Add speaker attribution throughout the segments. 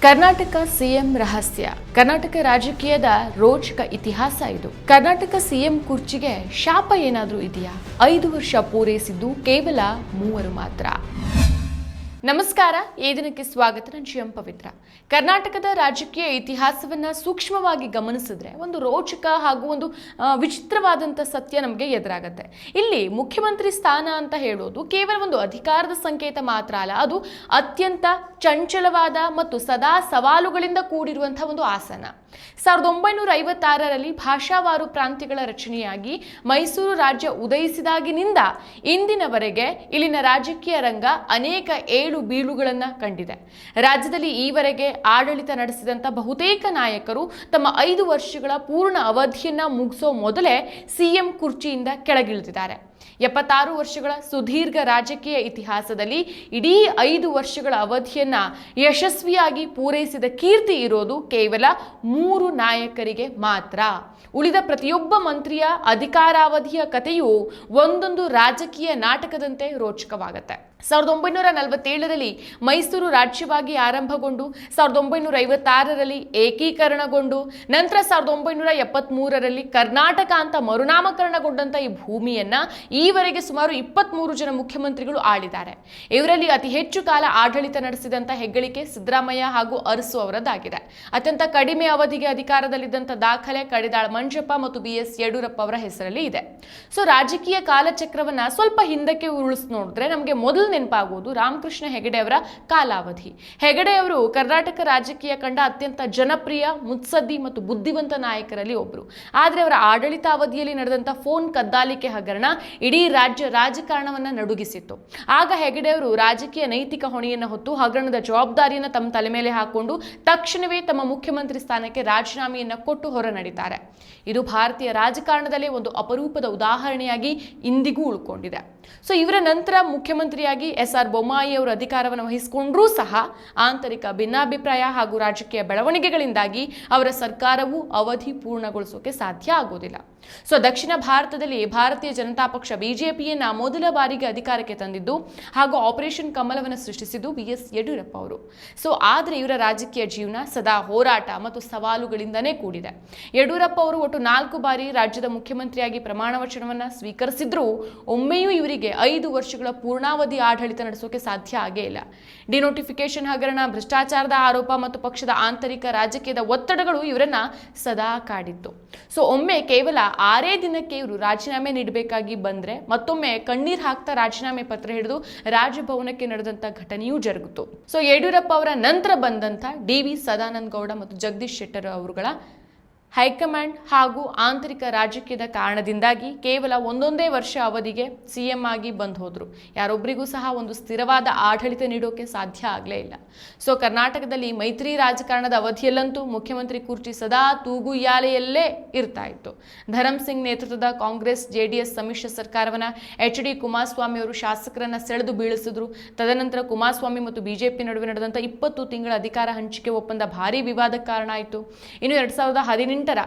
Speaker 1: Karnataka CM ರಹಸ್ಯ. ಕರ್ನಾಟಕ ರಾಜಕೀಯದ ರೋಚಕ ಇತಿಹಾಸ ಇದು. ಕರ್ನಾಟಕ ಸಿಎಂ ಕುರ್ಚಿಗೆ ಶಾಪ ಏನಾದರೂ ಇದೆಯಾ? 5 ವರ್ಷ ಪೂರೈಸಿದ್ದು ಕೇವಲ 3 ಮಾತ್ರ. ನಮಸ್ಕಾರ, ಈ ದಿನಕ್ಕೆ ಸ್ವಾಗತ. ನಾನು ಜಿಎಂ ಪವಿತ್ರ. ಕರ್ನಾಟಕದ ರಾಜಕೀಯ ಇತಿಹಾಸವನ್ನ ಸೂಕ್ಷ್ಮವಾಗಿ ಗಮನಿಸಿದ್ರೆ ಒಂದು ರೋಚಕ ಹಾಗೂ ಒಂದು ವಿಚಿತ್ರವಾದಂಥ ಸತ್ಯ ನಮಗೆ ಎದುರಾಗುತ್ತೆ. ಇಲ್ಲಿ ಮುಖ್ಯಮಂತ್ರಿ ಸ್ಥಾನ ಅಂತ ಹೇಳೋದು ಕೇವಲ ಒಂದು ಅಧಿಕಾರದ ಸಂಕೇತ ಮಾತ್ರ ಅಲ್ಲ, ಅದು ಅತ್ಯಂತ ಚಂಚಲವಾದ ಮತ್ತು ಸದಾ ಸವಾಲುಗಳಿಂದ ಕೂಡಿರುವಂತಹ ಒಂದು ಆಸನ. 1956ರಲ್ಲಿ ಭಾಷಾವಾರು ಪ್ರಾಂತ್ಯಗಳ ರಚನೆಯಾಗಿ ಮೈಸೂರು ರಾಜ್ಯ ಉದಯಿಸಿದಾಗಿನಿಂದ ಇಂದಿನವರೆಗೆ ಇಲ್ಲಿನ ರಾಜಕೀಯ ರಂಗ ಅನೇಕ ಏಳು ಬೀಳುಗಳನ್ನ ಕಂಡಿದೆ. ರಾಜ್ಯದಲ್ಲಿ ಈವರೆಗೆ ಆಡಳಿತ ನಡೆಸಿದಂಥ ಬಹುತೇಕ ನಾಯಕರು ತಮ್ಮ 5 ವರ್ಷಗಳ ಪೂರ್ಣ ಅವಧಿಯನ್ನ ಮುಗಿಸೋ ಮೊದಲೇ ಸಿಎಂ ಕುರ್ಚಿಯಿಂದ ಕೆಳಗಿಳಿದಿದ್ದಾರೆ. 76 ವರ್ಷಗಳ ಸುದೀರ್ಘ ರಾಜಕೀಯ ಇತಿಹಾಸದಲ್ಲಿ ಇಡೀ 5 ವರ್ಷಗಳ ಅವಧಿಯನ್ನ ಯಶಸ್ವಿಯಾಗಿ ಪೂರೈಸಿದ ಕೀರ್ತಿ ಇರೋದು ಕೇವಲ 3 ನಾಯಕರಿಗೆ ಮಾತ್ರ. ಉಳಿದ ಪ್ರತಿಯೊಬ್ಬ ಮಂತ್ರಿಯ ಅಧಿಕಾರಾವಧಿಯ ಕಥೆಯು ಒಂದೊಂದು ರಾಜಕೀಯ ನಾಟಕದಂತೆ ರೋಚಕವಾಗುತ್ತೆ. 1947ರಲ್ಲಿ ಮೈಸೂರು ರಾಜ್ಯವಾಗಿ ಆರಂಭಗೊಂಡು 1956ರಲ್ಲಿ ಏಕೀಕರಣಗೊಂಡು ನಂತರ 1973ರಲ್ಲಿ ಕರ್ನಾಟಕ ಅಂತ ಮರುನಾಮಕರಣಗೊಂಡಂತ ಈ ಭೂಮಿಯನ್ನ ಈವರೆಗೆ ಸುಮಾರು 23 ಜನ ಮುಖ್ಯಮಂತ್ರಿಗಳು ಆಳಿದ್ದಾರೆ. ಇವರಲ್ಲಿ ಅತಿ ಹೆಚ್ಚು ಕಾಲ ಆಡಳಿತ ನಡೆಸಿದಂತ ಹೆಗ್ಗಳಿಕೆ ಸಿದ್ದರಾಮಯ್ಯ ಹಾಗೂ ಅರಸು ಅವರದ್ದಾಗಿದೆ. ಅತ್ಯಂತ ಕಡಿಮೆ ಅವಧಿಗೆ ಅಧಿಕಾರದಲ್ಲಿದ್ದಂಥ ದಾಖಲೆ ಕಡಿದಾಳ ಮಂಜಪ್ಪ ಮತ್ತು BS ಯಡಿಯೂರಪ್ಪ ಅವರ ಹೆಸರಲ್ಲಿ ಇದೆ. ಸೊ ರಾಜಕೀಯ ಕಾಲಚಕ್ರವನ್ನ ಸ್ವಲ್ಪ ಹಿಂದಕ್ಕೆ ಉರುಳಿಸಿ ನೋಡಿದ್ರೆ ನಮಗೆ ಮೊದಲು ನೆನಪಾಗುವುದು ರಾಮಕೃಷ್ಣ ಹೆಗಡೆ ಅವರ ಕಾಲಾವಧಿ. ಹೆಗಡೆ ಅವರು ಕರ್ನಾಟಕ ರಾಜಕೀಯ ಕಂಡ ಅತ್ಯಂತ ಜನಪ್ರಿಯ, ಮುತ್ಸದ್ದಿ ಮತ್ತು ಬುದ್ಧಿವಂತ ನಾಯಕರಲ್ಲಿ ಒಬ್ಬರು. ಆದರೆ ಅವರ ಆಡಳಿತಾವಧಿಯಲ್ಲಿ ನಡೆದಂಥ ಫೋನ್ ಕದ್ದಾಲಿಕೆ ಹಗರಣ ಇಡೀ ರಾಜ್ಯ ರಾಜಕಾರಣವನ್ನ ನಡುಗಿಸಿತ್ತು. ಆಗ ಹೆಗಡೆ ಅವರು ರಾಜಕೀಯ ನೈತಿಕ ಹೊಣೆಯನ್ನು ಹೊತ್ತು ಹಗರಣದ ಜವಾಬ್ದಾರಿಯನ್ನು ತಮ್ಮ ತಲೆ ಮೇಲೆ ಹಾಕೊಂಡು ತಕ್ಷಣವೇ ತಮ್ಮ ಮುಖ್ಯಮಂತ್ರಿ ಸ್ಥಾನಕ್ಕೆ ರಾಜೀನಾಮೆಯನ್ನ ಕೊಟ್ಟು ಹೊರ ನಡೀತಾರೆ. ಇದು ಭಾರತೀಯ ರಾಜಕಾರಣದಲ್ಲೇ ಒಂದು ಅಪರೂಪದ ಉದಾಹರಣೆಯಾಗಿ ಇಂದಿಗೂ ಉಳ್ಕೊಂಡಿದೆ. ಸೊ ಇವರ ನಂತರ ಮುಖ್ಯಮಂತ್ರಿಯಾಗಿ SR ಬೊಮ್ಮಾಯಿ ಅವರು ಅಧಿಕಾರವನ್ನು ವಹಿಸಿಕೊಂಡ್ರೂ ಸಹ ಆಂತರಿಕ ಭಿನ್ನಾಭಿಪ್ರಾಯ ಹಾಗೂ ರಾಜಕೀಯ ಬೆಳವಣಿಗೆಗಳಿಂದಾಗಿ ಅವರ ಸರ್ಕಾರವು ಅವಧಿ ಪೂರ್ಣಗೊಳಿಸೋಕೆ ಸಾಧ್ಯ ಆಗೋದಿಲ್ಲ. ಸೊ ದಕ್ಷಿಣ ಭಾರತದಲ್ಲಿ ಭಾರತೀಯ ಜನತಾ ಪಕ್ಷ BJPಯನ್ನ ಮೊದಲ ಬಾರಿಗೆ ಅಧಿಕಾರಕ್ಕೆ ತಂದಿದ್ದು ಹಾಗೂ ಆಪರೇಷನ್ ಕಮಲವನ್ನು ಸೃಷ್ಟಿಸಿದ್ದು BS ಯಡಿಯೂರಪ್ಪ ಅವರು. ಸೊ ಆದರೆ ಇವರ ರಾಜಕೀಯ ಜೀವನ ಸದಾ ಹೋರಾಟ ಮತ್ತು ಸವಾಲುಗಳಿಂದನೇ ಕೂಡಿದೆ. ಯಡಿಯೂರಪ್ಪ ಅವರು ಒಟ್ಟು 4 ಬಾರಿ ರಾಜ್ಯದ ಮುಖ್ಯಮಂತ್ರಿಯಾಗಿ ಪ್ರಮಾಣ ವಚನವನ್ನ ಸ್ವೀಕರಿಸಿದ್ರೂ ಒಮ್ಮೆಯೂ ಇವರಿಗೆ 5 ವರ್ಷಗಳ ಪೂರ್ಣಾವಧಿ ಆಡಳಿತ ನಡೆಸೋಕೆ ಸಾಧ್ಯ ಆಗೇ ಇಲ್ಲ. ಡಿನೋಟಿಫಿಕೇಶನ್ ಹಗರಣ, ಭ್ರಷ್ಟಾಚಾರದ ಆರೋಪ ಮತ್ತು ಪಕ್ಷದ ಆಂತರಿಕ ರಾಜಕೀಯದ ಒತ್ತಡಗಳು ಇವರನ್ನ ಸದಾ ಕಾಡಿತ್ತು. ಸೊ ಒಮ್ಮೆ ಕೇವಲ 6 ದಿನಕ್ಕೆ ಇವರು ರಾಜೀನಾಮೆ ನೀಡಬೇಕಾಗಿ ಬಂದ್ರೆ ಮತ್ತೊಮ್ಮೆ ಕಣ್ಣೀರ್ ಹಾಕ್ತಾ ರಾಜೀನಾಮೆ ಪತ್ರ ಹಿಡಿದು ರಾಜಭವನಕ್ಕೆ ನಡೆದಂತ ಘಟನೆಯೂ ಜರುಗಿತು. ಸೊ ಯಡಿಯೂರಪ್ಪ ಅವರ ನಂತರ ಬಂದಂತ DV ಸದಾನಂದ ಗೌಡ ಮತ್ತು ಜಗದೀಶ್ ಶೆಟ್ಟರ್ ಅವರುಗಳ ಹೈಕಮಾಂಡ್ ಹಾಗೂ ಆಂತರಿಕ ರಾಜಕೀಯದ ಕಾರಣದಿಂದಾಗಿ ಕೇವಲ ಒಂದೊಂದೇ ವರ್ಷ ಅವಧಿಗೆ CM ಆಗಿ ಬಂದು ಹೋದ್ರು. ಯಾರೊಬ್ಬರಿಗೂ ಸಹ ಒಂದು ಸ್ಥಿರವಾದ ಆಡಳಿತ ನೀಡೋಕೆ ಸಾಧ್ಯ ಆಗಲೇ ಇಲ್ಲ. ಸೊ ಕರ್ನಾಟಕದಲ್ಲಿ ಮೈತ್ರಿ ರಾಜಕಾರಣದ ಅವಧಿಯಲ್ಲಂತೂ ಮುಖ್ಯಮಂತ್ರಿ ಕುರ್ಚಿ ಸದಾ ತೂಗುಯ್ಯಾಲೆಯಲ್ಲೇ ಇರ್ತಾ ಇತ್ತು. ಧರಮ್ ಸಿಂಗ್ ನೇತೃತ್ವದ ಕಾಂಗ್ರೆಸ್ JDS ಸಮ್ಮಿಶ್ರ ಸರ್ಕಾರವನ್ನ HD ಕುಮಾರಸ್ವಾಮಿ ಅವರು ಶಾಸಕರನ್ನ ಸೆಳೆದು ಬೀಳಿಸಿದ್ರು. ತದನಂತರ ಕುಮಾರಸ್ವಾಮಿ ಮತ್ತು BJP ನಡುವೆ ನಡೆದಂತ 20 ತಿಂಗಳ ಅಧಿಕಾರ ಹಂಚಿಕೆ ಒಪ್ಪಂದ ಭಾರಿ ವಿವಾದಕ್ಕೆ ಕಾರಣ ಆಯಿತು. ಇನ್ನು 2018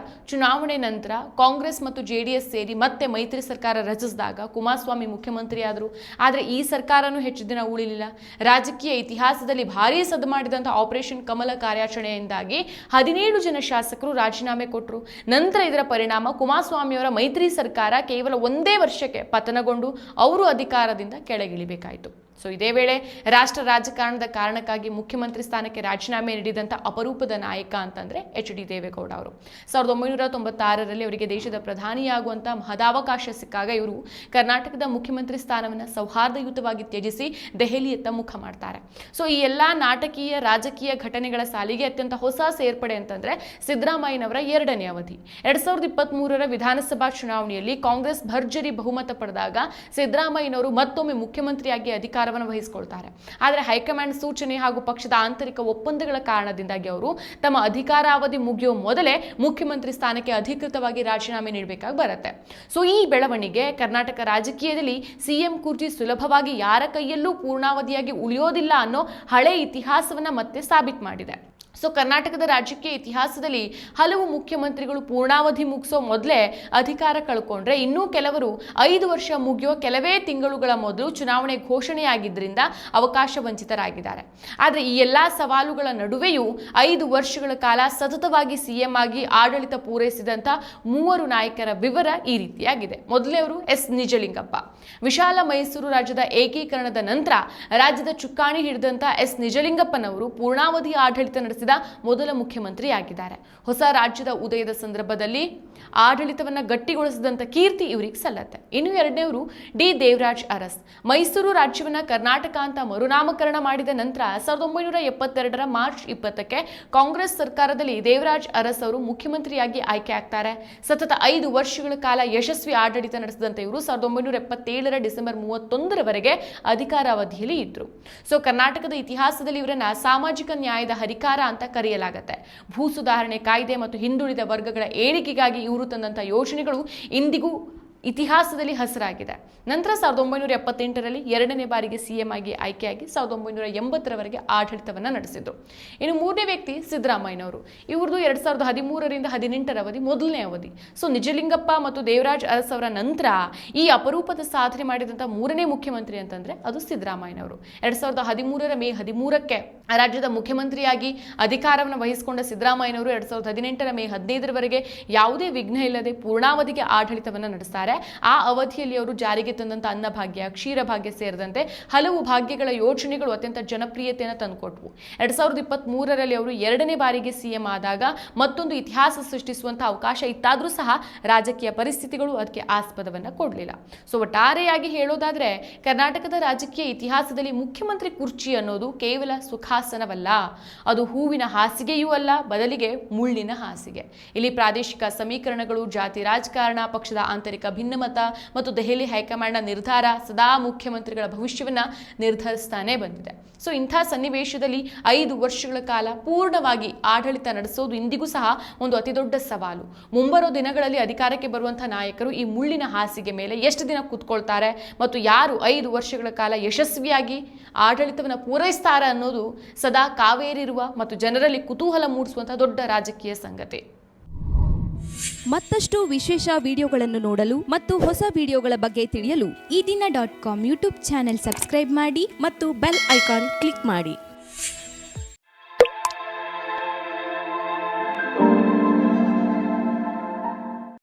Speaker 1: ಚುನಾವಣೆ ನಂತರ ಕಾಂಗ್ರೆಸ್ ಮತ್ತು JDS ಸೇರಿ ಮತ್ತೆ ಮೈತ್ರಿ ಸರ್ಕಾರ ರಚಿಸಿದಾಗ ಕುಮಾರಸ್ವಾಮಿ ಮುಖ್ಯಮಂತ್ರಿ ಆದರು. ಆದರೆ ಈ ಸರ್ಕಾರನೂ ಹೆಚ್ಚು ದಿನ ಉಳಿಲಿಲ್ಲ. ರಾಜಕೀಯ ಇತಿಹಾಸದಲ್ಲಿ ಭಾರೀ ಸದ್ದು ಮಾಡಿದಂತಹ ಆಪರೇಷನ್ ಕಮಲ ಕಾರ್ಯಾಚರಣೆಯಿಂದಾಗಿ 17 ಜನ ಶಾಸಕರು ರಾಜೀನಾಮೆ ಕೊಟ್ಟರು. ನಂತರ ಇದರ ಪರಿಣಾಮ ಕುಮಾರಸ್ವಾಮಿಯವರ ಮೈತ್ರಿ ಸರ್ಕಾರ ಕೇವಲ 1 ವರ್ಷಕ್ಕೆ ಪತನಗೊಂಡು ಅವರು ಅಧಿಕಾರದಿಂದ ಕೆಳಗಿಳಿಬೇಕಾಯಿತು. ಸೊ ಇದೇ ವೇಳೆ ರಾಷ್ಟ್ರ ರಾಜಕಾರಣದ ಕಾರಣಕ್ಕಾಗಿ ಮುಖ್ಯಮಂತ್ರಿ ಸ್ಥಾನಕ್ಕೆ ರಾಜೀನಾಮೆ ನೀಡಿದಂಥ ಅಪರೂಪದ ನಾಯಕ ಅಂತಂದ್ರೆ HD ದೇವೇಗೌಡ ಅವರು. 1996ರಲ್ಲಿ ಅವರಿಗೆ ದೇಶದ ಪ್ರಧಾನಿಯಾಗುವಂಥ ಮಹದಾವಕಾಶ ಸಿಕ್ಕಾಗ ಇವರು ಕರ್ನಾಟಕದ ಮುಖ್ಯಮಂತ್ರಿ ಸ್ಥಾನವನ್ನು ಸೌಹಾರ್ದಯುತವಾಗಿ ತ್ಯಜಿಸಿ ದೆಹಲಿಯತ್ತ ಮುಖ ಮಾಡ್ತಾರೆ. ಸೊ ಈ ಎಲ್ಲಾ ನಾಟಕೀಯ ರಾಜಕೀಯ ಘಟನೆಗಳ ಸಾಲಿಗೆ ಅತ್ಯಂತ ಹೊಸ ಸೇರ್ಪಡೆ ಅಂತಂದ್ರೆ ಸಿದ್ದರಾಮಯ್ಯನವರ 2ನೇ ಅವಧಿ. 2023ರ ವಿಧಾನಸಭಾ ಚುನಾವಣೆಯಲ್ಲಿ ಕಾಂಗ್ರೆಸ್ ಭರ್ಜರಿ ಬಹುಮತ ಪಡೆದಾಗ ಸಿದ್ದರಾಮಯ್ಯನವರು ಮತ್ತೊಮ್ಮೆ ಮುಖ್ಯಮಂತ್ರಿಯಾಗಿ ಅಧಿಕಾರ ವಹಿಸಿಕೊಳ್ತಾರೆ. ಆದರೆ ಹೈಕಮಾಂಡ್ ಸೂಚನೆ ಹಾಗೂ ಪಕ್ಷದ ಆಂತರಿಕ ಒಪ್ಪಂದಗಳ ಕಾರಣದಿಂದಾಗಿ ಅವರು ತಮ್ಮ ಅಧಿಕಾರಾವಧಿ ಮುಗಿಯುವ ಮೊದಲೇ ಮುಖ್ಯಮಂತ್ರಿ ಸ್ಥಾನಕ್ಕೆ ಅಧಿಕೃತವಾಗಿ ರಾಜೀನಾಮೆ ನೀಡಬೇಕಾಗಿ ಬರುತ್ತೆ. ಸೊ ಈ ಬೆಳವಣಿಗೆ ಕರ್ನಾಟಕ ರಾಜಕೀಯದಲ್ಲಿ CM ಕುರ್ಚಿ ಸುಲಭವಾಗಿ ಯಾರ ಕೈಯಲ್ಲೂ ಪೂರ್ಣಾವಧಿಯಾಗಿ ಉಳಿಯೋದಿಲ್ಲ ಅನ್ನೋ ಹಳೆ ಇತಿಹಾಸವನ್ನ ಮತ್ತೆ ಸಾಬೀತು ಮಾಡಿದೆ. ಸೊ ಕರ್ನಾಟಕದ ರಾಜಕೀಯ ಇತಿಹಾಸದಲ್ಲಿ ಹಲವು ಮುಖ್ಯಮಂತ್ರಿಗಳು ಪೂರ್ಣಾವಧಿ ಮುಗಿಸೋ ಮೊದಲೇ ಅಧಿಕಾರ ಕಳ್ಕೊಂಡ್ರೆ, ಇನ್ನೂ ಕೆಲವರು 5 ವರ್ಷ ಮುಗಿಯೋ ಕೆಲವೇ ತಿಂಗಳುಗಳ ಮೊದಲು ಚುನಾವಣೆ ಘೋಷಣೆಯಾಗಿದ್ದರಿಂದ ಅವಕಾಶ ವಂಚಿತರಾಗಿದ್ದಾರೆ. ಆದರೆ ಈ ಎಲ್ಲ ಸವಾಲುಗಳ ನಡುವೆಯೂ 5 ವರ್ಷಗಳ ಕಾಲ ಸತತವಾಗಿ ಸಿಎಂ ಆಗಿ ಆಡಳಿತ ಪೂರೈಸಿದಂಥ 3 ನಾಯಕರ ವಿವರ ಈ ರೀತಿಯಾಗಿದೆ. ಮೊದಲನೆಯವರು ಎಸ್ ನಿಜಲಿಂಗಪ್ಪ. ವಿಶಾಲ ಮೈಸೂರು ರಾಜ್ಯದ ಏಕೀಕರಣದ ನಂತರ ರಾಜ್ಯದ ಚುಕ್ಕಾಣಿ ಹಿಡಿದಂಥ ಎಸ್ ನಿಜಲಿಂಗಪ್ಪನವರು ಪೂರ್ಣಾವಧಿ ಆಡಳಿತ ನಡೆಸಿದ ಮೊದಲ ಮುಖ್ಯಮಂತ್ರಿಯಾಗಿದ್ದಾರೆ. ಹೊಸ ರಾಜ್ಯದ ಉದಯದ ಸಂದರ್ಭದಲ್ಲಿ ಆಡಳಿತವನ್ನ ಗಟ್ಟಿಗೊಳಿಸಿದಂತ ಕೀರ್ತಿ ಇವರಿಗೆ ಸಲ್ಲತ್ತೆ. ಇನ್ನು ಎರಡನೇವರು ಡಿ ದೇವರಾಜ್ ಅರಸ್. ಮೈಸೂರು ರಾಜ್ಯವನ್ನ ಕರ್ನಾಟಕ ಅಂತ ಮರುನಾಮಕರಣ ಮಾಡಿದ ನಂತರ 1972ರ ಮಾರ್ಚ್ 20ಕ್ಕೆ ಕಾಂಗ್ರೆಸ್ ಸರ್ಕಾರದಲ್ಲಿ ದೇವರಾಜ್ ಅರಸ್ ಅವರು ಮುಖ್ಯಮಂತ್ರಿಯಾಗಿ ಆಯ್ಕೆ ಆಗ್ತಾರೆ. ಸತತ 5 ವರ್ಷಗಳ ಕಾಲ ಯಶಸ್ವಿ ಆಡಳಿತ ನಡೆಸಿದಂತ ಇವರು 1977ರ ಡಿಸೆಂಬರ್ 31ರವರೆಗೆ ಅಧಿಕಾರಾವಧಿಯಲ್ಲಿ ಇದ್ರು. ಸೊ ಕರ್ನಾಟಕದ ಇತಿಹಾಸದಲ್ಲಿ ಇವರನ್ನ ಸಾಮಾಜಿಕ ನ್ಯಾಯದ ಹರಿಕಾರ ಅಂತ ಕರೆಯಲಾಗುತ್ತೆ. ಭೂ ಸುಧಾರಣೆ ಕಾಯ್ದೆ ಮತ್ತು ಹಿಂದುಳಿದ ವರ್ಗಗಳ ಏಳಿಗೆಗಾಗಿ ಇವರು ತಂದಂತ ಯೋಜನೆಗಳು ಇಂದಿಗೂ ಇತಿಹಾಸದಲ್ಲಿ ಹೆಸರಾಗಿದೆ. ನಂತರ 1978ರಲ್ಲಿ 2ನೇ ಬಾರಿಗೆ ಸಿಎಂ ಆಗಿ ಆಯ್ಕೆಯಾಗಿ 1980ರವರೆಗೆ ಆಡಳಿತವನ್ನು ನಡೆಸಿದ್ರು. ಇನ್ನು 3ನೇ ವ್ಯಕ್ತಿ ಸಿದ್ದರಾಮಯ್ಯನವರು. ಇವ್ರದ್ದು 2013ರಿಂದ 18ರ ಅವಧಿ ಮೊದಲನೇ ಅವಧಿ. ಸೊ ನಿಜಲಿಂಗಪ್ಪ ಮತ್ತು ದೇವರಾಜ್ ಅರಸ್ ಅವರ ನಂತರ ಈ ಅಪರೂಪದ ಸಾಧನೆ ಮಾಡಿದಂಥ 3ನೇ ಮುಖ್ಯಮಂತ್ರಿ ಅಂತಂದ್ರೆ ಅದು ಸಿದ್ದರಾಮಯ್ಯನವರು. 2013ರ ಮೇ 13ಕ್ಕೆ ರಾಜ್ಯದ ಮುಖ್ಯಮಂತ್ರಿಯಾಗಿ ಅಧಿಕಾರವನ್ನು ವಹಿಸಿಕೊಂಡ ಸಿದ್ದರಾಮಯ್ಯನವರು 2018ರ ಮೇ 15ರವರೆಗೆ ಯಾವುದೇ ವಿಘ್ನ ಇಲ್ಲದೆ ಪೂರ್ಣಾವಧಿಗೆ ಆಡಳಿತವನ್ನು ನಡೆಸ್ತಾರೆ. ಆ ಅವಧಿಯಲ್ಲಿ ಅವರು ಜಾರಿಗೆ ತಂದಂತ ಅನ್ನಭಾಗ್ಯ, ಕ್ಷೀರಭಾಗ್ಯ ಸೇರಿದಂತೆ ಹಲವು ಭಾಗ್ಯಗಳ ಯೋಜನೆಗಳು ಅತ್ಯಂತ ಜನಪ್ರಿಯತೆಯನ್ನು ತಂದುಕೊಟ್ವು. 2023ರಲ್ಲಿ ಅವರು 2ನೇ ಬಾರಿಗೆ ಸಿಎಂ ಆದಾಗ ಮತ್ತೊಂದು ಇತಿಹಾಸ ಸೃಷ್ಟಿಸುವಂತಹ ಅವಕಾಶ ಇತ್ತಾದ್ರೂ ಸಹ ರಾಜಕೀಯ ಪರಿಸ್ಥಿತಿಗಳು ಅದಕ್ಕೆ ಆಸ್ಪದವನ್ನ ಕೊಡಲಿಲ್ಲ. ಸೊ ಒಟ್ಟಾರೆಯಾಗಿ ಹೇಳೋದಾದ್ರೆ ಕರ್ನಾಟಕದ ರಾಜಕೀಯ ಇತಿಹಾಸದಲ್ಲಿ ಮುಖ್ಯಮಂತ್ರಿ ಕುರ್ಚಿ ಅನ್ನೋದು ಕೇವಲ ಸುಖಾಸನವಲ್ಲ, ಅದು ಹೂವಿನ ಹಾಸಿಗೆಯೂ ಅಲ್ಲ, ಬದಲಿಗೆ ಮುಳ್ಳಿನ ಹಾಸಿಗೆ. ಇಲ್ಲಿ ಪ್ರಾದೇಶಿಕ ಸಮೀಕರಣಗಳು, ಜಾತಿ ರಾಜಕಾರಣ, ಪಕ್ಷದ ಆಂತರಿಕ ಭಿನ್ನಮತ ಮತ್ತು ದೆಹಲಿ ಹೈಕಮಾಂಡ್ನ ನಿರ್ಧಾರ ಸದಾ ಮುಖ್ಯಮಂತ್ರಿಗಳ ಭವಿಷ್ಯವನ್ನ ನಿರ್ಧರಿಸ್ತಾನೆ ಬಂದಿದೆ. ಸೊ ಇಂಥ ಸನ್ನಿವೇಶದಲ್ಲಿ 5 ವರ್ಷಗಳ ಕಾಲ ಪೂರ್ಣವಾಗಿ ಆಡಳಿತ ನಡೆಸೋದು ಇಂದಿಗೂ ಸಹ ಒಂದು ಅತಿದೊಡ್ಡ ಸವಾಲು. ಮುಂಬರೋ ದಿನಗಳಲ್ಲಿ ಅಧಿಕಾರಕ್ಕೆ ಬರುವಂತಹ ನಾಯಕರು ಈ ಮುಳ್ಳಿನ ಹಾಸಿಗೆ ಮೇಲೆ ಎಷ್ಟು ದಿನ ಕೂತ್ಕೊಳ್ತಾರೆ ಮತ್ತು ಯಾರು 5 ವರ್ಷಗಳ ಕಾಲ ಯಶಸ್ವಿಯಾಗಿ ಆಡಳಿತವನ್ನು ಪೂರೈಸ್ತಾರೆ ಅನ್ನೋದು ಸದಾ ಕಾವೇರಿರುವ ಮತ್ತು ಜನರಲ್ಲಿ ಕುತೂಹಲ ಮೂಡಿಸುವಂತಹ ದೊಡ್ಡ ರಾಜಕೀಯ ಸಂಗತಿ.
Speaker 2: ಮತ್ತಷ್ಟು ವಿಶೇಷ ವಿಡಿಯೋಗಳನ್ನು ನೋಡಲು ಮತ್ತು ಹೊಸ ವಿಡಿಯೋಗಳ ಬಗ್ಗೆ ತಿಳಿಯಲು
Speaker 3: ಈ ದಿನ .com ಯೂಟ್ಯೂಬ್ ಚಾನೆಲ್ ಸಬ್ಸ್ಕ್ರೈಬ್ ಮಾಡಿ ಮತ್ತು ಬೆಲ್ ಐಕಾನ್ ಕ್ಲಿಕ್ ಮಾಡಿ.